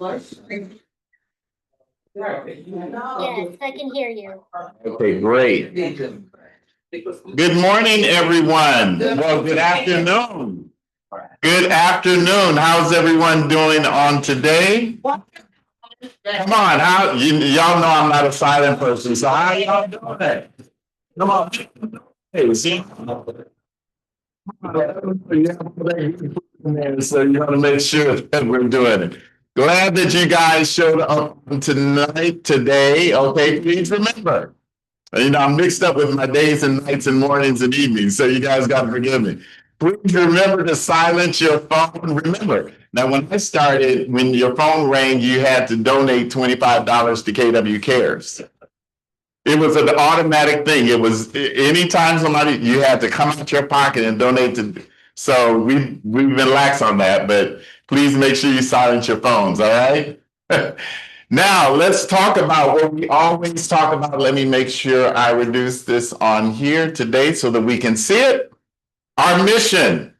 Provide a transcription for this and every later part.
Yes, I can hear you. Okay, great. Good morning, everyone. Well, good afternoon. Good afternoon. How's everyone doing on today? Come on, y'all know I'm not a silent person, so how y'all doing? Come on. Hey, see? So you want to make sure that we're doing it. Glad that you guys showed up today. Okay, please remember. I'm mixed up with my days and nights and mornings and evenings, so you guys got to forgive me. Please remember to silence your phone. Remember, now when I started, when your phone rang, you had to donate $25 to KW Cares. It was an automatic thing. It was anytime you had to come out your pocket and donate to. So we've been lax on that, but please make sure you silence your phones. All right. Now let's talk about what we always talk about. Let me make sure I reduce this on here today so that we can see it. Our mission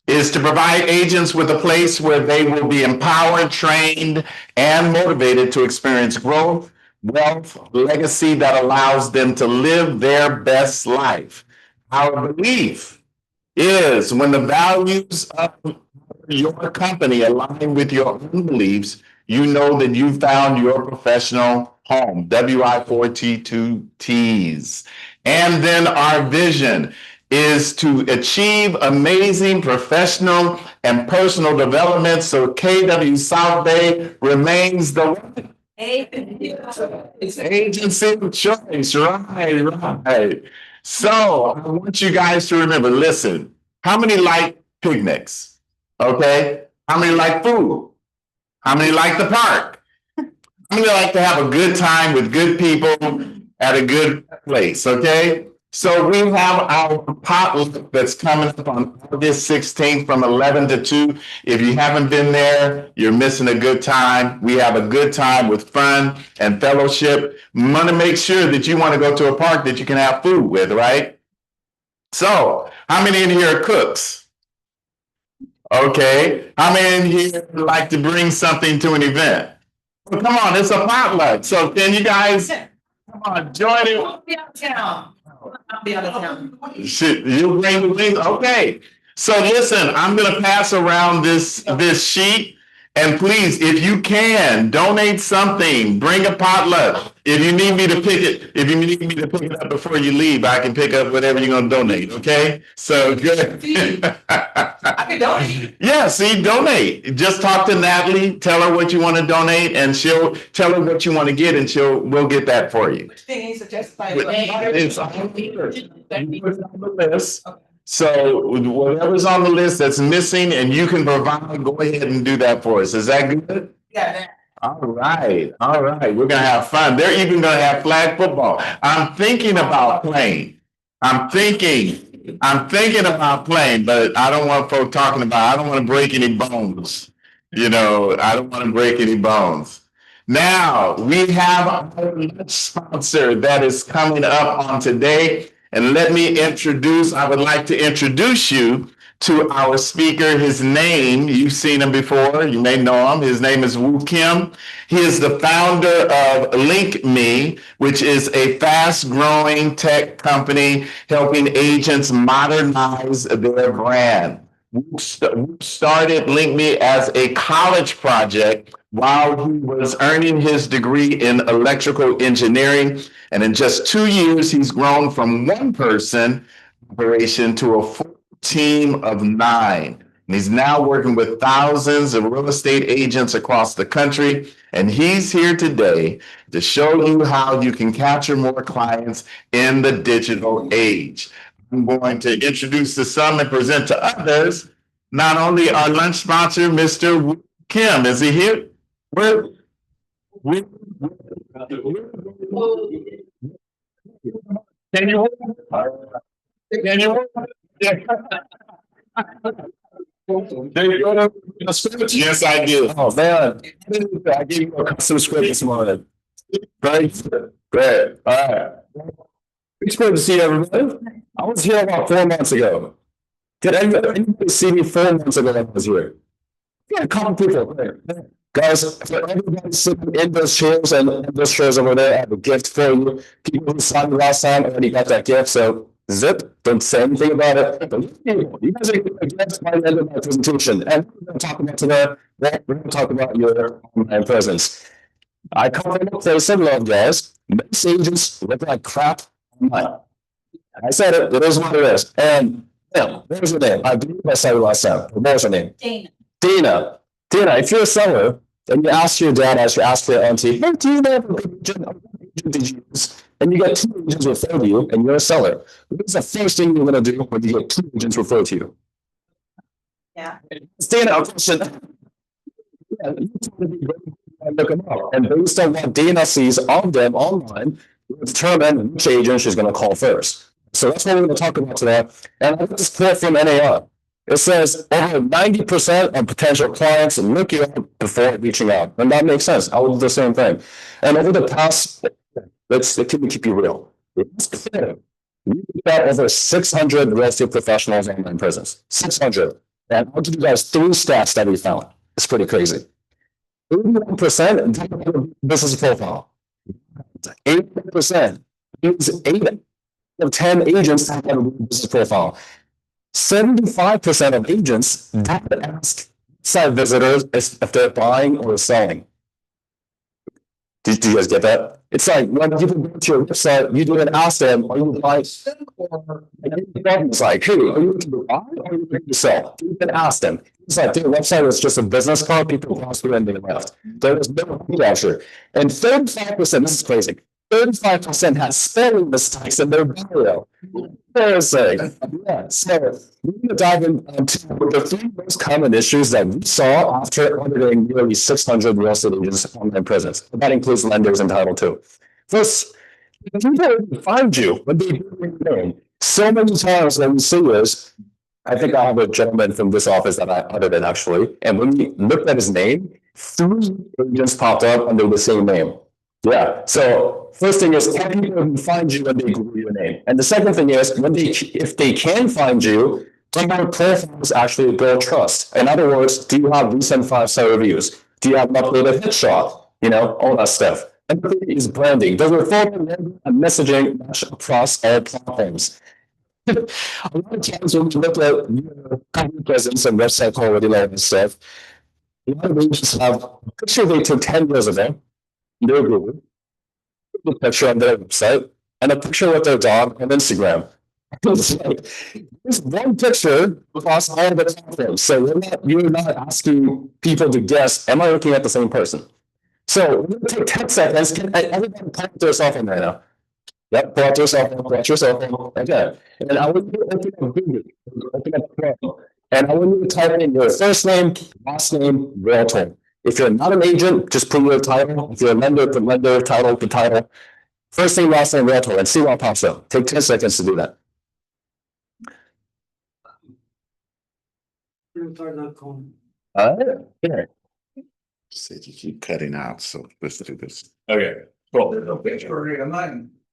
is to provide agents with a place where they will be empowered, trained, and motivated to experience growth, wealth, legacy that allows them to live their best life. Our belief is when the values of your company align with your own beliefs, you know that you found your professional home, WI4T2Ts. And then our vision is to achieve amazing professional and personal development so KW South Bay remains the agency of choice, right. So I want you guys to remember, listen, how many like picnics? Okay. How many like food? How many like the park? How many like to have a good time with good people at a good place? Okay. So we have our potluck that's coming up on August 16th from 11 to 2. If you haven't been there, you're missing a good time. We have a good time with fun and fellowship. We want to make sure that you want to go to a park that you can have food with, right? So how many in here are cooks? Okay. How many in here like to bring something to an event? Well, come on, it's a potluck. So can you guys come on, join it? I'll be out of town. Shit, you bring the wings? Okay. So listen, I'm gonna pass around this sheet. And please, if you can, donate something. Bring a potluck. If you need me to pick it up before you leave, I can pick up whatever you're gonna donate. Okay. So good. I can donate. Yeah, see, donate. Just talk to Natalie, tell her what you want to donate, and she'll tell her what you want to get, and we'll get that for you. Things suggest It's on the list. So whatever's on the list that's missing and you can provide, go ahead and do that for us. Is that good? Yeah. All right. All right. We're going to have fun. They're even going to have flag football. I'm thinking about playing. I'm thinking about playing, but I don't want folk talking about, I don't want to break any bones. I don't want to break any bones. Now we have our sponsor that is coming up on today. And I would like to introduce you to our speaker. His name, you've seen him before, you may know him. His name is Woo Kim. He is the founder of LinkMe, which is a fast-growing tech company helping agents modernize their brand. Woo started LinkMe as a college project while he was earning his degree in electrical engineering. And in just 2 years, he's grown from one person operation to a full team of 9. And he's now working with thousands of real estate agents across the country. And he's here today to show you how you can capture more clients in the digital age. I'm going to introduce to some and present to others, not only our lunch sponsor, Mr. Woo Kim. Is he here? Where? Can you? Yes, I do. Oh man, I gave you a custom script this morning. Great. All right. It's good to see everybody. I was here about 4 months ago. Did anybody see me 4 months ago when I was here? Yeah, a couple people. Guys, for everybody sitting in those chairs and in those chairs over there, I have a gift for you. People who saw me last time already got that gift, so zip, don't say anything about it. But you guys are getting a gift by the end of my presentation. And we're going to talk about today, we're going to talk about your online presence. I come from a place of love, guys. Most agents look like crap online. I said it, it is what it is. And yeah, what was your name? I believe I said it last time. What was your name? Dana. Dina. Dina, if you're a seller and you ask your dad as you ask your auntie, hey, do you know what agent did you use? And you get two agents refer to you and you're a seller. What's the first thing you're going to do when you get two agents refer to you? Yeah. Dina, a question. Yeah, you tell me look them up. And based on what Dana sees of them online, will determine which agent she's going to call first. So that's what we're going to talk about today. And I got this quote from NAR. It says over 90% of potential clients look you up before reaching out. And that makes sense. I would do the same thing. And over the past, let's keep you real. We got over 600 real estate professionals online presence. 600. And I'll give you guys 3 stats that we found. It's pretty crazy. 81% don't have a business profile. 80% means 8 of 10 agents have a business profile. 75% of agents don't ask site visitors if they're buying or selling. Do you guys get that? It's like when people go to your website, you didn't ask them, are you buying or it's like, hey, are you looking to buy or are you looking to sell? You didn't ask them. It's like their website was just a business card, people crossed through and they left. There was no capture. And 35%, this is crazy. 35% had spelling mistakes in their bio. Embarrassing. Yeah, so we're going to dive into the 3 most common issues that we saw after auditing nearly 600 real estate agents online presence. That includes lenders and title too. First, people find you when they do your name. So many times when we see this, I think I have a gentleman from this office that I audited actually, and when we looked at his name, 3 agents popped up under the same name. Yeah. So first thing is, can people find you when they Google your name? And the second thing is, if they can find you, do your profiles actually build trust? In other words, do you have recent 5-star reviews? Do you have an updated headshot? You know, all that stuff. And the third is branding. Does your photo and messaging match across all platforms? A lot of times when we look at your company presence and website quality level and stuff, a lot of agents have a picture they took 10 years ago. Their Google, a picture on their website, and a picture with their dog on Instagram. It's like, there's one picture across all the platforms. So you're not asking people to guess, am I looking at the same person? So we're going to take 10 seconds. Can everybody pull up their cell phone right now? Yep, pull up your cell phone, pull up your cell phone. Okay. And I want you to open up Google, open up Chrome, and I want you to type in your first name, last name, realtor. If you're not an agent, just put your title. If you're a lender, put lender, title, put title. First name, last name, realtor, and see what pops up. Take 10 seconds to do that. Here. Said you keep cutting out, so let's do this. Okay, cool.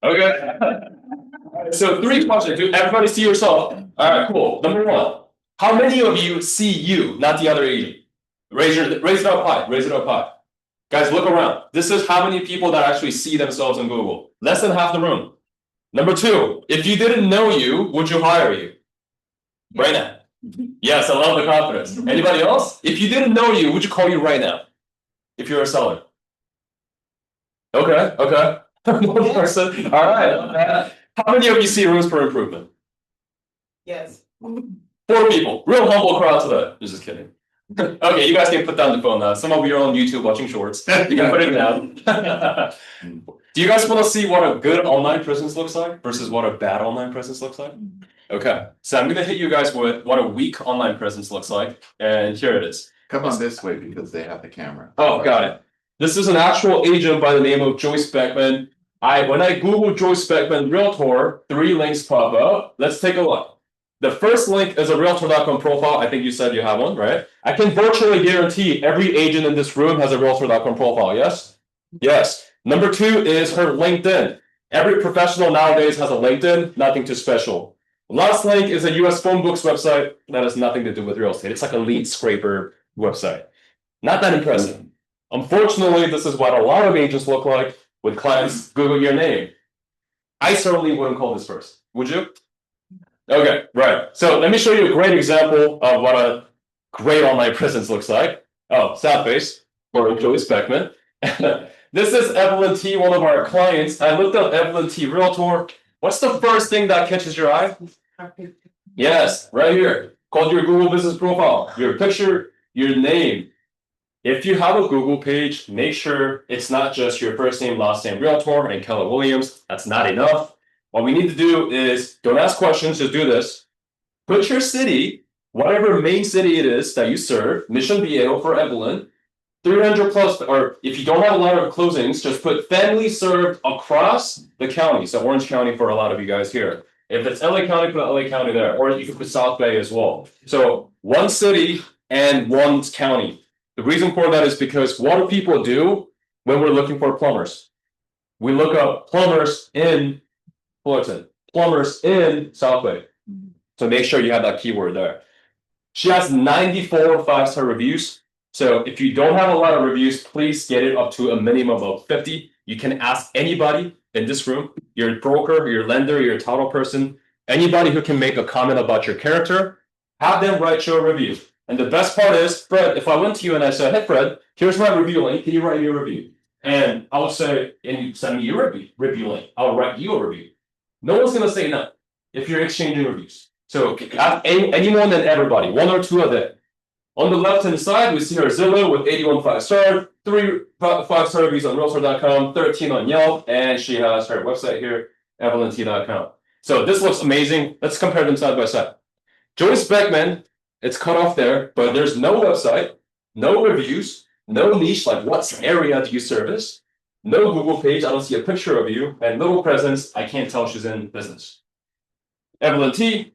Okay. So 3 questions. Do everybody see yourself? All right, cool. Number 1, how many of you see you, not the other agent? Raise it up high. Raise it up high. Guys, look around. This is how many people that actually see themselves in Google. Less than half the room. Number 2, if you didn't know you, would you hire you? Right now. Yes, I love the confidence. Anybody else? If you didn't know you, would you call you right now? If you're a seller. Okay. One person. All right. How many of you see rooms for improvement? Yes. 4 people. Real humble crowd today. Just kidding. Okay, you guys can put down the phone now. Some of you are on YouTube watching shorts. You can put it down. Do you guys want to see what a good online presence looks like versus what a bad online presence looks like? Okay, so I'm going to hit you guys with what a weak online presence looks like. And here it is. Come on this way because they have the camera. Oh, got it. This is an actual agent by the name of Joyce Beckman. When I Google Joyce Beckman Realtor, 3 links pop up. Let's take a look. The first link is a Realtor.com profile. I think you said you have one, right? I can virtually guarantee every agent in this room has a Realtor.com profile, yes? Yes. Number 2 is her LinkedIn. Every professional nowadays has a LinkedIn, nothing too special. Last link is a US phone books website that has nothing to do with real estate. It's like a lead scraper website. Not that impressive. Unfortunately, this is what a lot of agents look like when clients Google your name. I certainly wouldn't call this first. Would you? Okay, right. So let me show you a great example of what a great online presence looks like. Oh, sad face for Joey Speckman. This is Evelyn T, one of our clients. I looked up Evelyn T Realtor. What's the first thing that catches your eye? Yes, right here. Called your Google business profile, your picture, your name. If you have a Google page, make sure it's not just your first name, last name, Realtor, and Keller Williams. That's not enough. What we need to do is don't ask questions, just do this. Put your city, whatever main city it is that you serve, Mission Viejo for Evelyn, 300 plus, or if you don't have a lot of closings, just put family served across the county. So Orange County for a lot of you guys here. If it's LA County, put LA County there, or you can put South Bay as well. So one city and one county. The reason for that is because what do people do when we're looking for plumbers? We look up plumbers in Fullerton, plumbers in South Bay. So make sure you have that keyword there. She has 94 5-star reviews. So if you don't have a lot of reviews, please get it up to a minimum of 50. You can ask anybody in this room, your broker, your lender, your title person, anybody who can make a comment about your character, have them write you a review. And the best part is, Fred, if I went to you and I said, hey, Fred, here's my review link. Can you write me a review? And I would say, and you send me your review link. I'll write you a review. No one's going to say no if you're exchanging reviews. So anyone and everybody, one or two of them. On the left-hand side, we see our Zillow with 81 5-star, 3 5-star reviews on Realtor.com, 13 on Yelp, and she has her website here, EvelynT.com. So this looks amazing. Let's compare them side by side. Joey Speckman, it's cut off there, but there's no website, no reviews, no niche, like what area do you service? No Google page, I don't see a picture of you, and little presence, I can't tell she's in business. Evelyn T,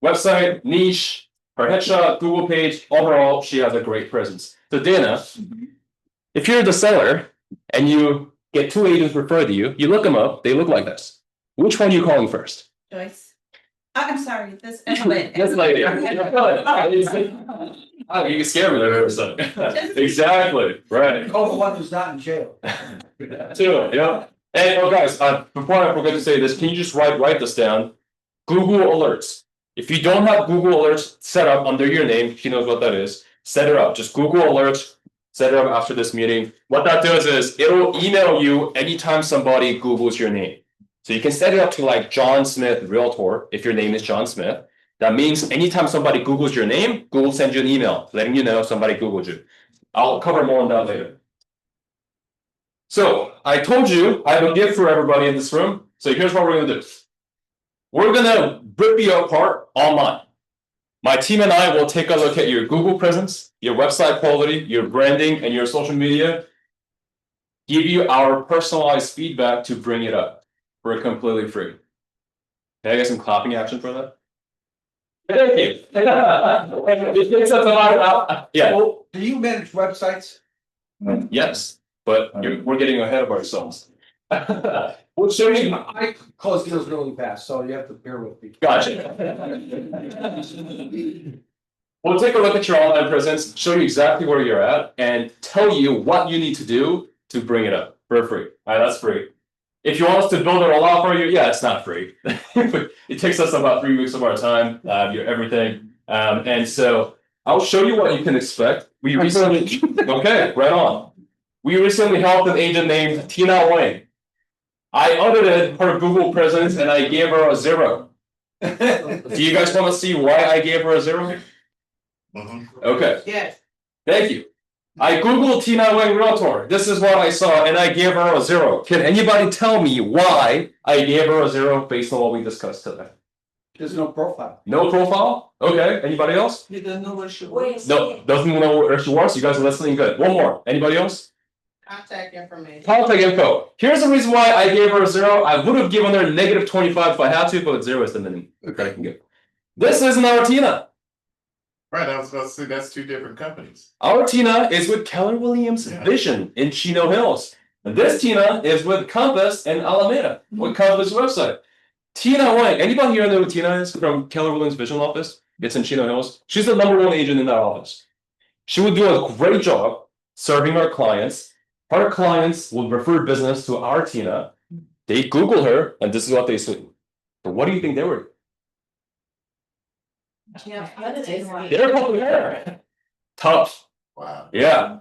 website, niche, her headshot, Google page, overall, she has a great presence. So Dana, if you're the seller and you get 2 agents referred to you, you look them up, they look like this. Which one are you calling first? Joyce. I'm sorry, this Evelyn. This lady. Oh, you can scare me there for a second. Exactly, right. Oh, the one who's not in jail. Too, yeah. And oh guys, before I forget to say this, can you just write this down? Google Alerts. If you don't have Google Alerts set up under your name, she knows what that is. Set it up. Just Google Alerts. Set it up after this meeting. What that does is it'll email you anytime somebody Googles your name. So you can set it up to like John Smith Realtor if your name is John Smith. That means anytime somebody Googles your name, Google sends you an email letting you know somebody Googled you. I'll cover more on that later. So I told you I have a gift for everybody in this room. So here's what we're going to do. We're going to rip you apart online. My team and I will take a look at your Google presence, your website quality, your branding, and your social media. Give you our personalized feedback to bring it up. We're completely free. Can I get some clapping action for that? Thank you. It takes us a lot. Yeah. Well, do you manage websites? Yes, but we're getting ahead of ourselves. We'll show you. I close deals really fast, so you have to bear with me. Gotcha. We'll take a look at your online presence, show you exactly where you're at, and tell you what you need to do to bring it up for free. All right, that's free. If you want us to build it all out for you, yeah, it's not free. It takes us about 3 weeks of our time, everything. And so I'll show you what you can expect. We recently, okay, right on. We recently helped an agent named Tina Wang. I audited her Google presence and I gave her a 0. Do you guys want to see why I gave her a 0? Okay. Yes. Thank you. I Googled Tina Wang Realtor. This is what I saw, and I gave her a 0. Can anybody tell me why I gave her a 0 based on what we discussed today? There's no profile. No profile? Okay. Anybody else? He doesn't know where she works. No, doesn't know where she works. You guys are listening good. One more. Anybody else? Contact information. Contact info. Here's the reason why I gave her a 0. I would have given her -25 if I had to, but 0 is the minimum that I can give. This isn't our Tina. Right, I was about to say that's 2 different companies. Our Tina is with Keller Williams Vision in Chino Hills. And this Tina is with Compass in Alameda, with Compass website. Tina Wang, anybody here know who Tina is from Keller Williams Vision office? It's in Chino Hills. She's the #1 agent in that office. She would do a great job serving our clients. Our clients will refer business to our Tina. They Google her, and this is what they see. So what do you think they were? They're calling her. Tough. Wow. Yeah.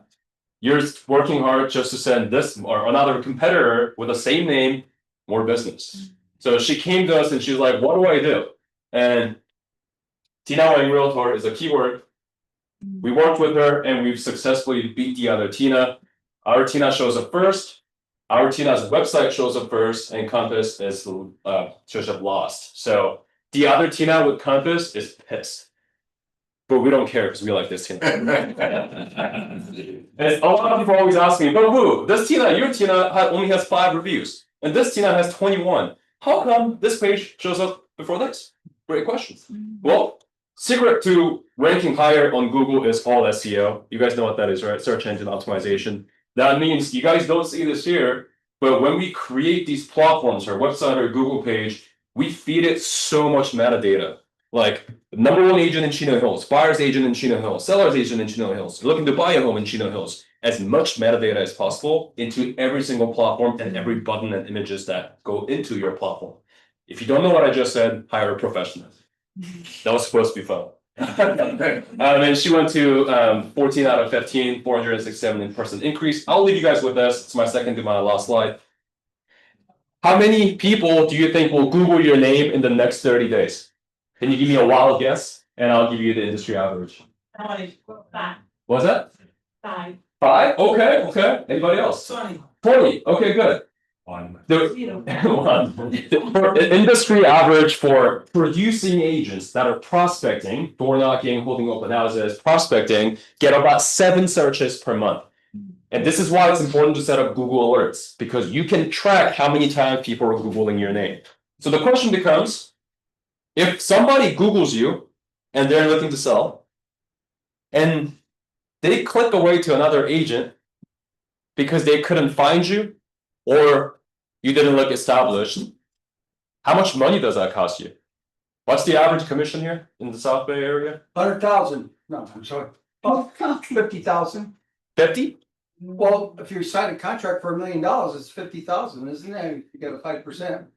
You're working hard just to send this or another competitor with the same name more business. So she came to us and she's like, what do I do? And Tina Wang Realtor is a keyword. We worked with her and we've successfully beat the other Tina. Our Tina shows up first. Our Tina's website shows up first, and Compass is shows up lost. So the other Tina with Compass is pissed. But we don't care because we like this Tina. And a lot of people always ask me, but who? This Tina, your Tina only has 5 reviews, and this Tina has 21. How come this page shows up before this? Great question. Well, secret to ranking higher on Google is all SEO. You guys know what that is, right? Search engine optimization. That means you guys don't see this here, but when we create these platforms, our website or Google page, we feed it so much metadata. Like #1 agent in Chino Hills, buyer's agent in Chino Hills, seller's agent in Chino Hills, looking to buy a home in Chino Hills, as much metadata as possible into every single platform and every button and images that go into your platform. If you don't know what I just said, hire a professional. That was supposed to be fun. And she went to 14 out of 15, 467% increase. I'll leave you guys with this. It's my second to my last slide. How many people do you think will Google your name in the next 30 days? Can you give me a wild guess? And I'll give you the industry average. 5. What was that? 5. 5? Okay. Anybody else? 20. 20. Okay, good. The industry average for producing agents that are prospecting, door knocking, holding open houses, prospecting, get about 7 searches per month. And this is why it's important to set up Google alerts, because you can track how many times people are Googling your name. So the question becomes, if somebody Googles you and they're looking to sell, and they click away to another agent because they couldn't find you, or you didn't look established, how much money does that cost you? What's the average commission here in the South Bay area? 100,000. No, I'm sorry. Oh, 50,000. 50? Well, if you sign a contract for $1 million, it's 50,000, isn't it? You get a 5%.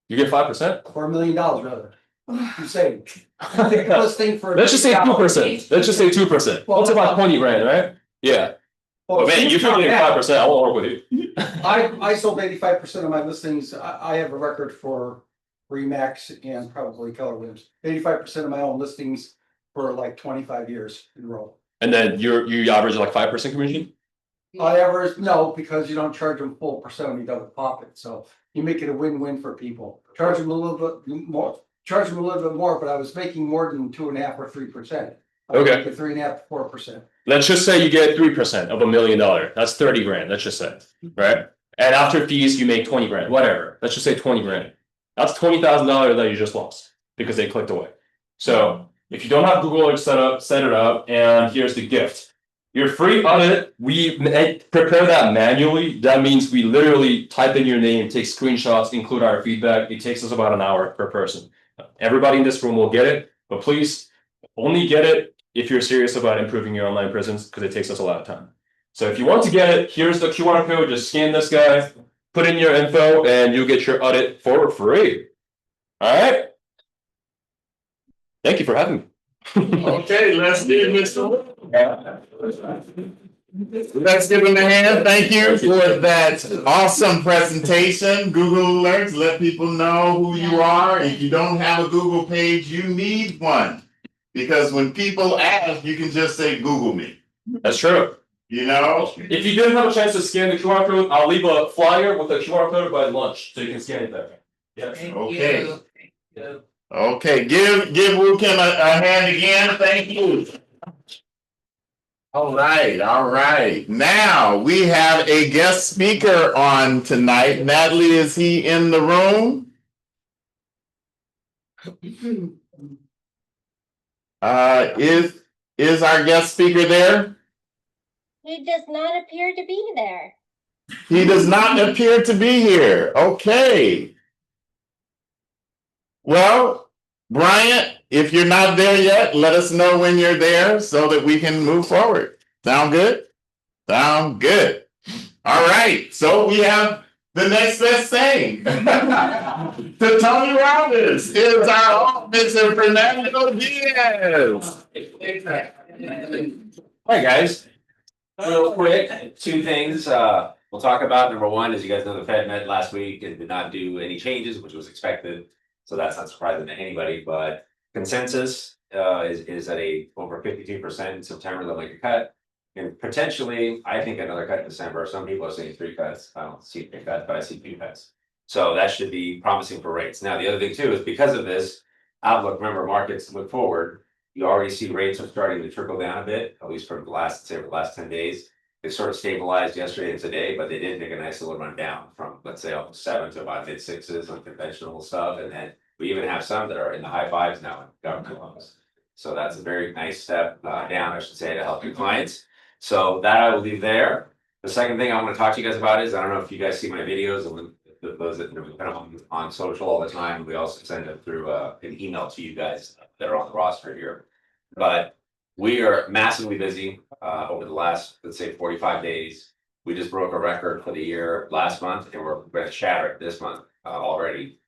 You get 5%? Or $1 million rather. You say. Listing for. Let's just say 2%. Let's just say 2%. Well, it's about 20 grand, right? Yeah. Well, But man, you're getting 5%. I won't work with you. I sold 85% of my listings. I have a record for Remax and probably Keller Williams. 85% of my own listings for like 25 years in a row. And then you average like 5% commission? I average, no, because you don't charge them full percent on the double profit, so you make it a win-win for people. Charge them a little bit more, but I was making more than 2.5 or 3%. Okay. 3.5 to 4%. Let's just say you get 3% of $1 million. That's 30 grand. Let's just say, right? And after fees, you make 20 grand, whatever. Let's just say 20 grand. That's $20,000 that you just lost because they clicked away. So if you don't have Google Alerts set it up, and here's the gift. Your free audit, we prepare that manually. That means we literally type in your name, take screenshots, include our feedback. It takes us about an hour per person. Everybody in this room will get it, but please only get it if you're serious about improving your online presence, because it takes us a lot of time. So if you want to get it, here's the QR code. Just scan this guy, put in your info, and you'll get your audit for free. All right. Thank you for having me. Okay, let's give Mr. Let's give him a hand. Thank you for that awesome presentation. Google Alerts, let people know who you are. If you don't have a Google page, you need one. Because when people ask, you can just say, Google me. That's true. You know? If you didn't have a chance to scan the QR code, I'll leave a flyer with the QR code by lunch, so you can scan it there. Yeah. Okay. Okay, give Woo Kim a hand again. Thank you. All right. Now we have a guest speaker on tonight. Natalie, is he in the room? Is our guest speaker there? He does not appear to be there. He does not appear to be here. Okay. Well, Bryant, if you're not there yet, let us know when you're there so that we can move forward. Sound good? Sound good. All right, so we have the next best thing. To Tony Robbins is our Mr. Fernando Diaz. Hi, guys. Real quick, two things, we'll talk about. Number one, as you guys know, the Fed met last week and did not do any changes, which was expected. So that's not surprising to anybody, but consensus, is at over 52% in September, they'll make a cut. And potentially, I think another cut in December. Some people are saying 3 cuts. I don't see 3 cuts, but I see 2 cuts. So that should be promising for rates. Now, the other thing too is because of this outlook, remember, markets look forward. You already see rates are starting to trickle down a bit, at least for the last 10 days. They sort of stabilized yesterday and today, but they did make a nice little run down from, let's say, almost 7 to about mid-6s on conventional stuff. And then we even have some that are in the high 5s now in government loans. So that's a very nice step down, I should say, to help your clients. So that I will leave there. The second thing I want to talk to you guys about is, I don't know if you guys see my videos, and those that have been on social all the time, we also send them through an email to you guys that are on the roster here. But we are massively busy over the last, let's say, 45 days. We just broke a record for the year last month, and we're going to shatter it this month already,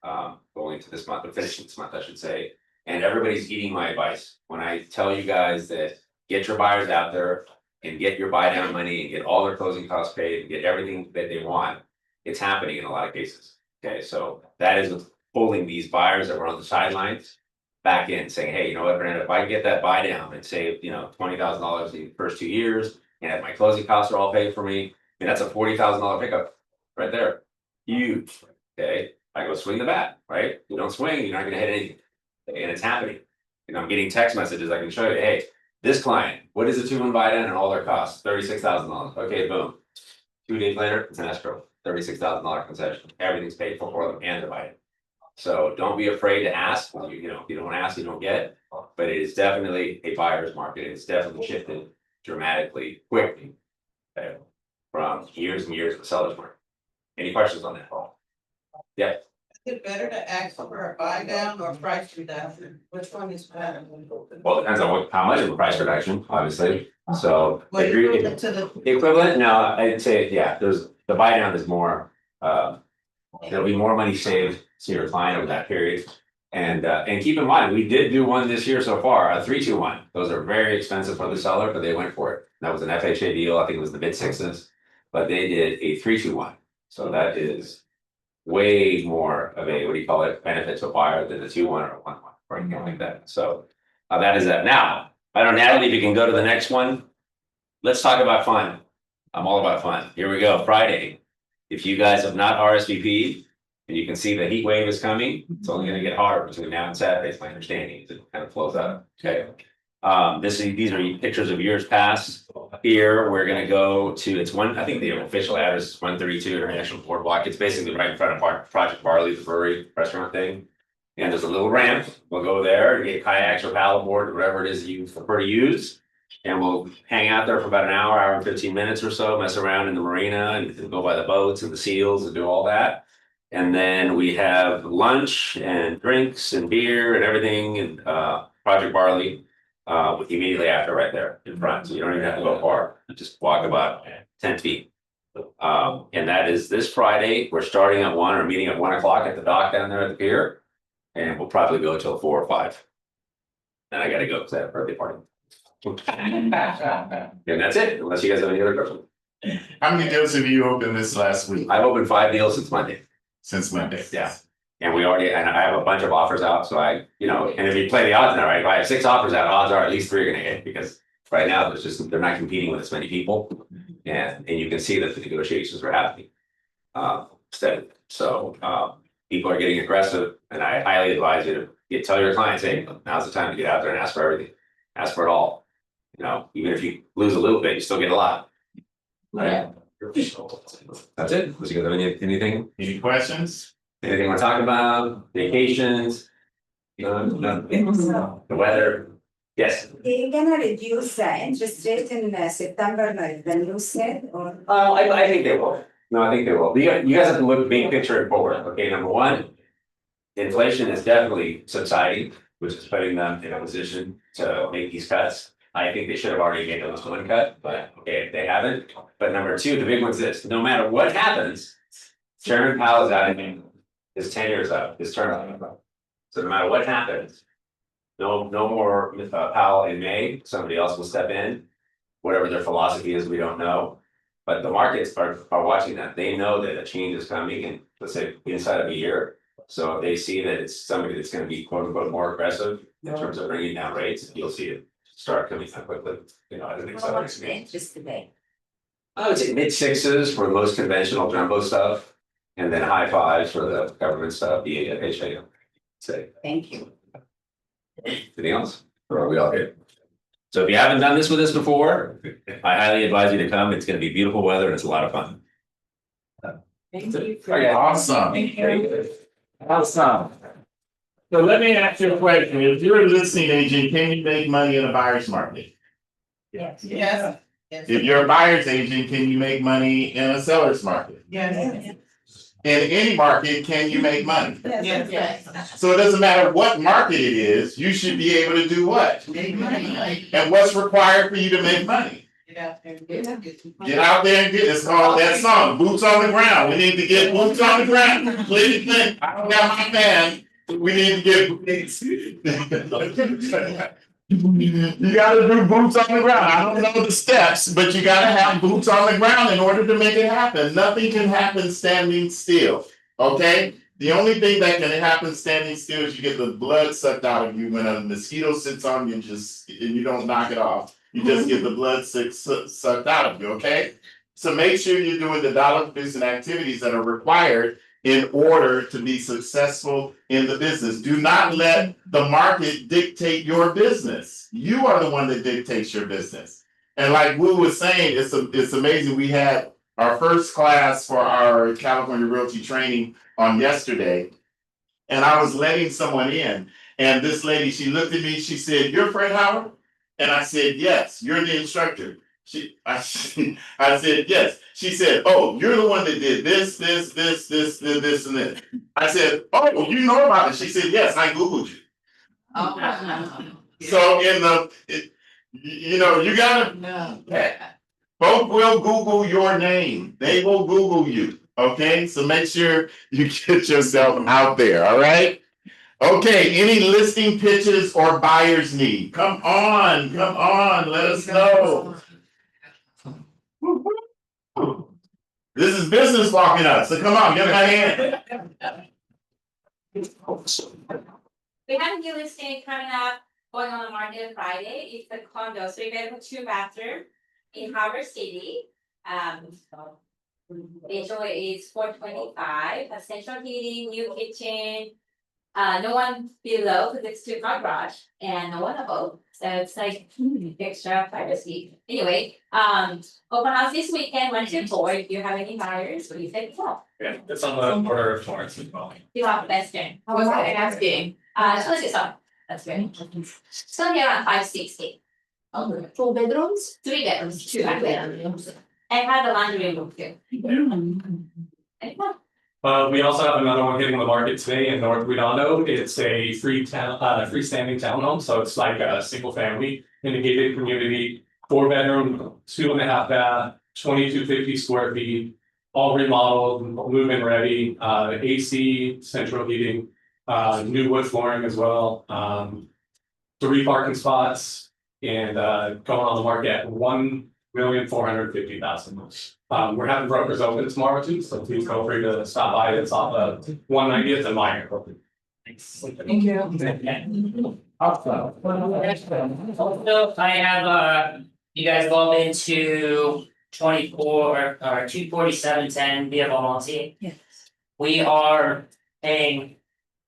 going into this month, or finishing this month, I should say. And everybody's eating my advice when I tell you guys that get your buyers out there and get your buy down money and get all their closing costs paid and get everything that they want. It's happening in a lot of cases. Okay, so that is pulling these buyers that were on the sidelines back in, saying, hey, you know what, Brandon, if I can get that buy down and save, $20,000 in the first 2 years, and if my closing costs are all paid for me, that's a $40,000 pickup right there. Huge. Okay, I go swing the bat, right? You don't swing, you're not gonna hit anything. And it's happening. And I'm getting text messages. I can show you, hey, this client, what is a 2-1 buy down and all their costs? $36,000. Okay, boom. 2 days later, it's an escrow. $36,000 concession. Everything's paid for them and divided. So don't be afraid to ask. You don't ask, you don't get. But it is definitely a buyer's market. It's definitely shifted dramatically, quickly, from years and years of the seller's market. Any questions on that, Paul? Yeah. Is it better to ask for a buy down or price reduction? Which one is better? Well, it depends on how much of a price reduction, obviously. So Well, if you're equivalent to the, the equivalent, no, I'd say, yeah, there's the buy down is more, there'll be more money saved to your client over that period. And keep in mind, we did do one this year so far, a 3-2-1. Those are very expensive for the seller, but they went for it. That was an FHA deal. I think it was the mid-6s, but they did a 3-2-1. So that is way more of a, benefit to a buyer than a 2-1 or a 1-1 or anything like that. So that is that. Now, I don't know, Natalie, if you can go to the next one. Let's talk about fun. I'm all about fun. Here we go, Friday. If you guys have not RSVP'd, and you can see the heat wave is coming, it's only gonna get harder between now and Saturday, is my understanding. It kind of flows out, okay? These are pictures of years past. Here, we're gonna go to, I think the official address is 132 International Boardwalk. It's basically right in front of Project Barley, the brewery restaurant thing. And there's a little ramp. We'll go there and get kayaks or paddleboard, whatever it is you prefer to use. And we'll hang out there for about an hour and 15 minutes or so, mess around in the marina and go by the boats and the seals and do all that. And then we have lunch and drinks and beer and everything and Project Barley immediately after right there in front. So you don't even have to go far. You just walk about 10 feet. And that is this Friday. We're starting at 1 or meeting at 1 o'clock at the dock down there at the pier. And we'll probably go till 4 or 5. And I gotta go because I have a birthday party. And that's it, unless you guys have any other questions. How many deals have you opened this last week? I've opened 5 deals since Monday. Since Monday? Yeah. And I have a bunch of offers out, so and if you play the odds now, right, if I have 6 offers out, odds are at least 3 are gonna hit, because right now, they're not competing with as many people. And you can see that the negotiations are happening. Steady, so, people are getting aggressive, and I highly advise you to tell your clients, hey, now's the time to get out there and ask for everything, ask for it all. Even if you lose a little bit, you still get a lot. Right? That's it. Was you guys have anything? Any questions? Anything we're talking about? Vacations? The weather? Yes. They're gonna reduce interest rate in September, like the new said, or? I think they will. No, I think they will. You guys have to look big picture and forward. Okay, number one, inflation is definitely subsiding, which is putting them in a position to make these cuts. I think they should have already made those one cut, but okay, they haven't. But number two, the big one's this, no matter what happens, Chairman Powell is out of England. His tenure is up, his term is up. So no matter what happens, no more Powell in May, somebody else will step in. Whatever their philosophy is, we don't know. But the markets are watching that. They know that a change is coming in, let's say, inside of a year. So if they see that it's somebody that's gonna be quote unquote more aggressive in terms of bringing down rates, you'll see it start coming up quickly, as an Well, what's the acceleration. interest today? I would say mid-6s for most conventional jumbo stuff. And then high 5s for the government stuff, the HA. Say, Thank you. anything else? Or are we all good? So if you haven't done this with us before, I highly advise you to come. It's gonna be beautiful weather and it's a lot of fun. Thank you. Okay. Awesome. Thank you. Awesome. So let me ask you a question. If you're a listing agent, can you make money in a buyer's market? Yes. Yes. If you're a buyer's agent, can you make money in a seller's market? Yes. In any market, can you make money? Yes. So it doesn't matter what market it is, you should be able to do what? Make money. And what's required for you to make money? Get out there and get, it's called that song, boots on the ground. We need to get boots on the ground. Please think, I don't got my fan. We need to get boots. You gotta do boots on the ground. I don't know the steps, but you gotta have boots on the ground in order to make it happen. Nothing can happen standing still, okay? The only thing that can happen standing still is you get the blood sucked out of you when a mosquito sits on you and you don't knock it off. You just get the blood sucked out of you, okay? So make sure you're doing the dollar producing activities that are required in order to be successful in the business. Do not let the market dictate your business. You are the one that dictates your business. And like Wu was saying, it's amazing. We had our first class for our California Realty training on yesterday. And I was letting someone in. And this lady, she looked at me, she said, "You're Fred Howard?" And I said, "Yes, you're the instructor." I said, "Yes." She said, "Oh, you're the one that did this, and this." I said, "Oh, you know about it." She said, "Yes, I Googled you." So you gotta, folk will Google your name. They will Google you. Okay, so make sure you get yourself out there. All right. Okay, any listing pitches or buyers need? Come on, let us know. This is business walking up, so come on, give me a hand. We have a new listing coming up, going on the market Friday. It's a condo, 3 bedroom, 2 bathroom in Harbor City. HOA is 425, a central heating, new kitchen. No one below because it's 2-car garage and no one above. So it's like extra privacy. Anyway, open house this weekend, 1 to 4. If you have any buyers, what do you think? Yeah, it's on the border of Florence and Raleigh. You have best turn. How was I asking? So let's get some. That's good. It's gonna be around 560. 4 bedrooms? 3 bedrooms, 2 bathrooms. And have the laundry room too. We also have another one hitting the market today in North Redondo. It's a freestanding townhome, so it's like a single family in a gated community, 4 bedroom, 2.5 bath, 2250 square feet, all remodeled, move-in ready, AC, central heating, new wood flooring as well, 3 parking spots, and going on the market at $1,450,000. We're having brokers open tomorrow too, so please feel free to stop by. It's off of 190th and Minor. Thank you. Awesome. Also, I have, you guys log into 24 or 24710 via Valmonte. Yes. We are paying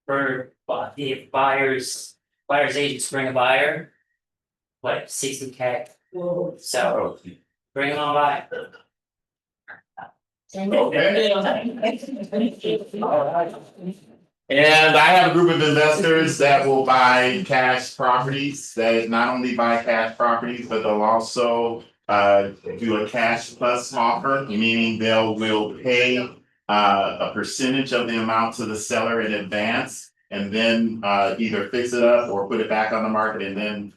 for the buyer's agents bring a buyer, like 60K. So bring them on by. And I have a group of investors that will buy cash properties, that not only buy cash properties, but they'll also do a cash plus offer, meaning will pay a percentage of the amount to the seller in advance and then either fix it up or put it back on the market and then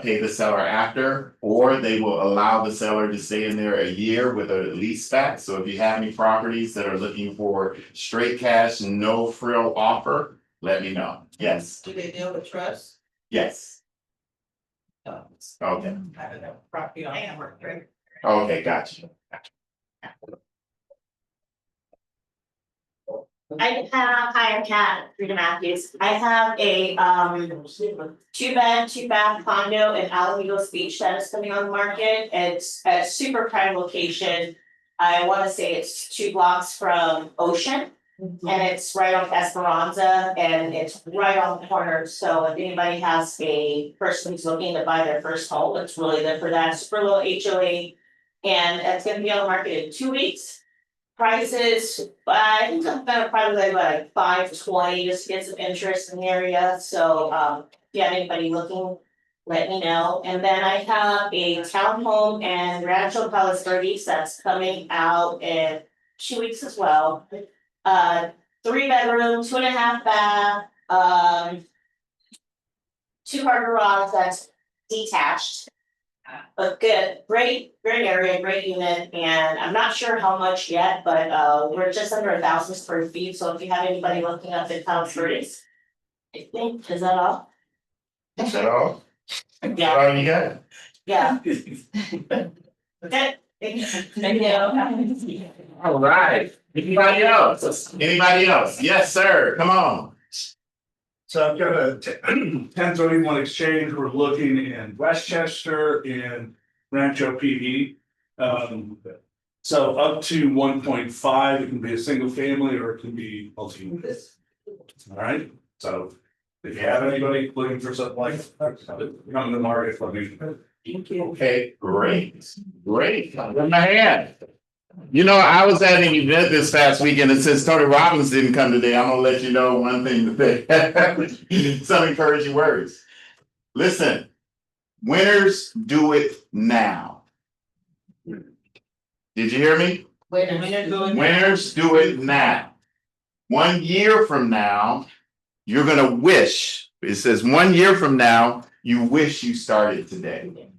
pay the seller after, or they will allow the seller to stay in there a year with a lease back. So if you have any properties that are looking for straight cash, no frill offer, let me know. Yes, Do they deal with trust? yes, No. okay, I don't know, property on Amherst, right? okay, gotcha. Hi, I'm Kat, Rita Matthews. I have a, 2-bed, 2-bath condo in Alamogos Beach that is coming on the market. It's a super prime location. I wanna say it's 2 blocks from Ocean. And it's right on Esperanza and it's right on the corner, so if anybody has a person who's looking to buy their first home, it's really good for that, super low HOA. And it's gonna be on the market in 2 weeks. Prices, I think I'm gonna probably like $520 just to get some interest in the area, so if you have anybody looking, let me know. And then I have a townhome in Rancho Palos Verdes that's coming out in 2 weeks as well. 3-bedroom, 2.5 bath, 2-car garage that's detached. But good, great area, great unit, and I'm not sure how much yet, but we're just under 1,000 square feet, so if you have anybody looking up in Palos Verdes. I think, is that all? Is that all? Yeah, All you got? yeah. Good, thank you. All right. Anybody else? Anybody else? Yes, sir. Come on. So I've got a 1031 exchange. We're looking in Westchester and Rancho PD. So up to 1.5, it can be a single family or it can be multi. All right, so if you have anybody looking for something like that, come to the market for me. Thank you. Okay, great, great. With my hand. You know, I was at an event this past weekend, and since Tony Robbins didn't come today, I'm gonna let you know one thing today. Some encouraging words. Listen, winners do it now. Did you hear me? Winners do it now. 1 year from now, you're gonna wish, it says 1 year from now, you wish you started today.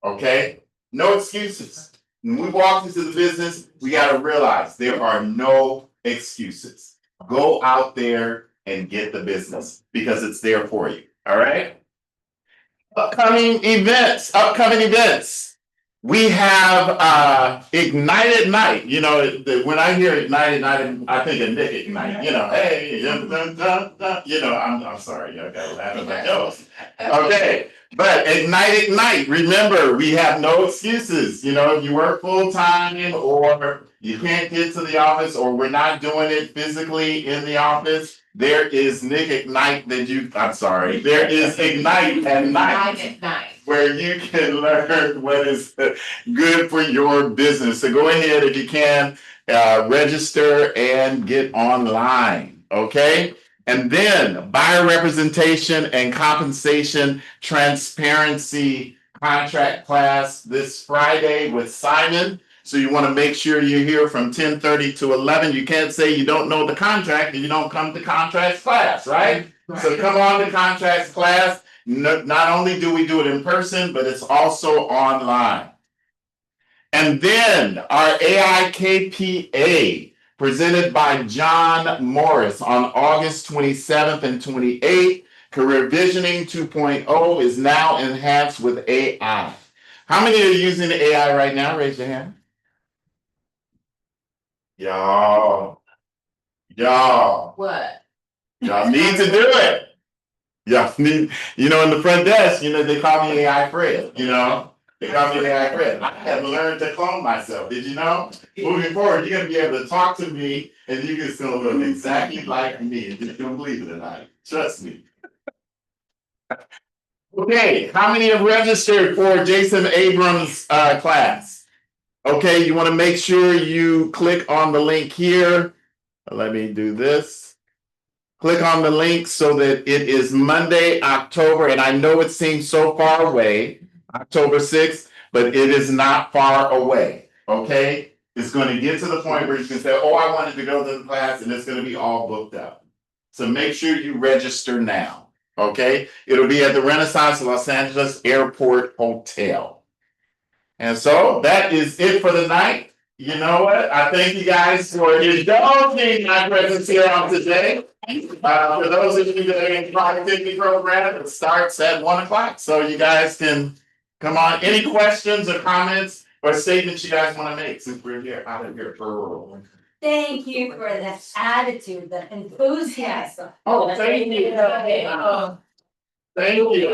Okay? No excuses. When we walk into the business, we gotta realize there are no excuses. Go out there and get the business because it's there for you. All right? Upcoming events. We have Ignited Night. You know, when I hear Ignited Night, I think of Nick Ignite. You know, hey, dun, dun, dun, dun. You know, I'm sorry, I gotta laugh at my nose. Okay, but Ignite. Remember, we have no excuses. You know, if you work full time or you can't get to the office or we're not doing it physically in the office, there is Nick Ignite there is Ignite at night. Where you can learn what is good for your business. So go ahead if you can, register and get online, okay? And then buyer representation and compensation transparency contract class this Friday with Simon. So you want to make sure you're here from 10:30 to 11. You can't say you don't know the contract if you don't come to contracts class, right? So come on to contracts class. Not only do we do it in person, but it's also online. And then our AI KPA presented by John Morris on August 27th and 28th. Career Visioning 2.0 is now enhanced with AI. How many are using the AI right now? Raise your hand. Y'all. What? Y'all need to do it. Y'all need, you know, in the front desk, you know, they call me AI Fred, you know? They call me AI Fred. I have learned to clone myself. Did you know? Moving forward, you're gonna be able to talk to me and you can still look exactly like me. And you don't believe it or not. Trust me. Okay, how many have registered for Jason Abrams class? Okay, you want to make sure you click on the link here. Let me do this. Click on the link so that it is Monday, October, and I know it seems so far away, October 6th, but it is not far away, okay? It's going to get to the point where you can say, oh, I wanted to go to the class, and it's going to be all booked up. So make sure you register now. Okay, it'll be at the Renaissance Los Angeles Airport Hotel. And so that is it for the night. You know what? I thank you guys for indulging my presence here on today. For those of you that are in the productivity program, it starts at 1 o'clock. So you guys can come on. Any questions or comments or statements you guys want to make since we're here out of here for. Thank you for the attitude, the enthusiasm. Oh, thank you. Thank you.